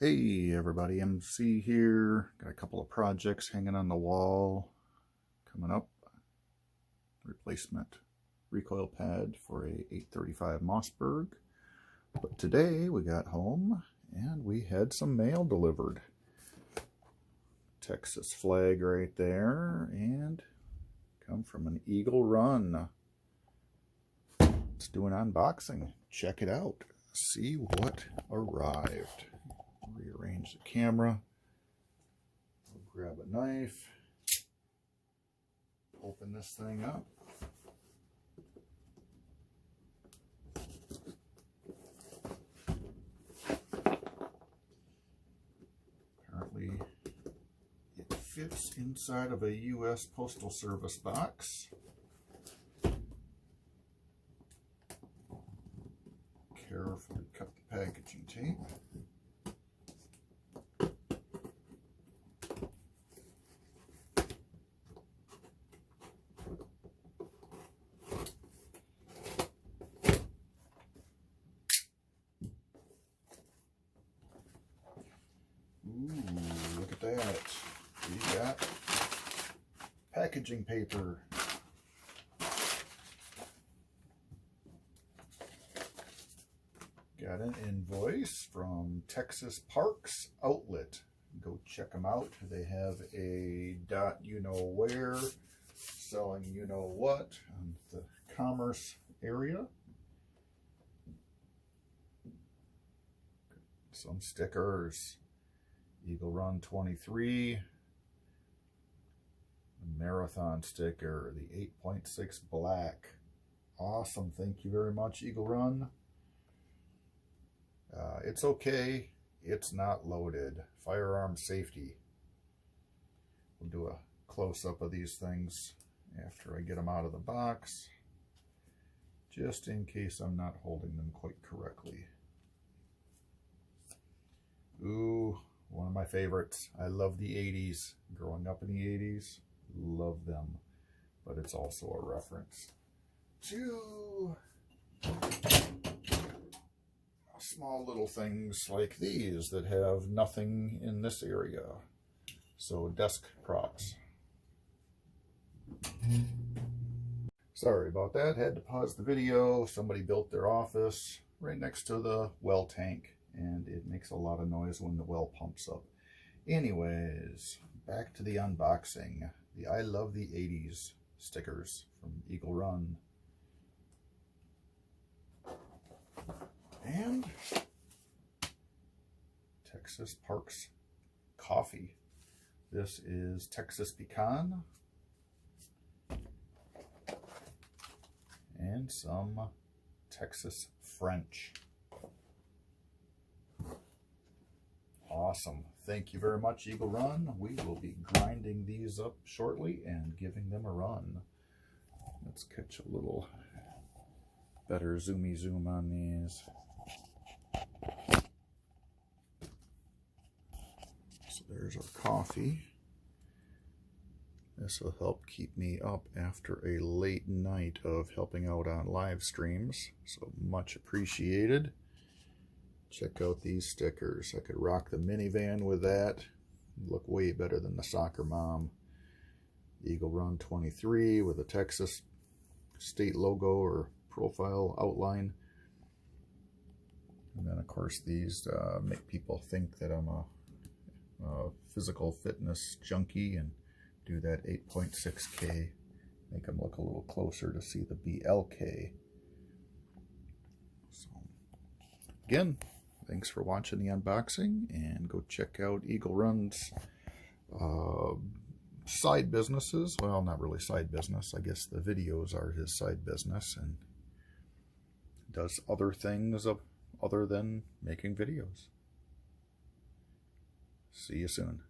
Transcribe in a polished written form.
Hey everybody, MC here. Got a couple of projects hanging on the wall coming up. Replacement recoil pad for a 835 Mossberg. But today we got home and we had some mail delivered. Texas flag right there, and come from an Eagle Run. Let's do an unboxing. Check it out. See what arrived. Rearrange the camera. Grab a knife. Open this thing up. Apparently it fits inside of a U.S. Postal Service box. Carefully cut the packaging tape. Ooh, look at that. We got packaging paper. Got an invoice from Texas Parks Outlet. Go check them out. They have a .you-know-where selling you-know-what on the commerce area. Some stickers. Eagle Run 23. Marathon sticker. The 8.6 black. Awesome. Thank you very much, Eagle Run. It's okay. It's not loaded. Firearm safety. We'll do a close-up of these things after I get them out of the box, just in case I'm not holding them quite correctly. Ooh, one of my favorites. I love the 80s. Growing up in the 80s, love them. But it's also a reference to small little things like these that have nothing in this area. So desk props. Sorry about that. Had to pause the video. Somebody built their office right next to the well tank, and it makes a lot of noise when the well pumps up. Anyways, back to the unboxing. The I Love the 80s stickers from Eagle Run. And Texas Parks coffee. This is Texas Pecan. And some Texas French. Awesome. Thank you very much, Eagle Run. We will be grinding these up shortly and giving them a run. Let's catch a little better zoomy zoom on these. So there's our coffee. This will help keep me up after a late night of helping out on live streams, so much appreciated. Check out these stickers. I could rock the minivan with that. Look way better than the soccer mom. Eagle Run 23 with a Texas state logo or profile outline. And then of course these make people think that I'm a physical fitness junkie and do that 8.6K, make them look a little closer to see the BLK. So again, thanks for watching the unboxing, and go check out Eagle Run's side businesses. Well, not really side business. I guess the videos are his side business, and does other things other than making videos. See you soon.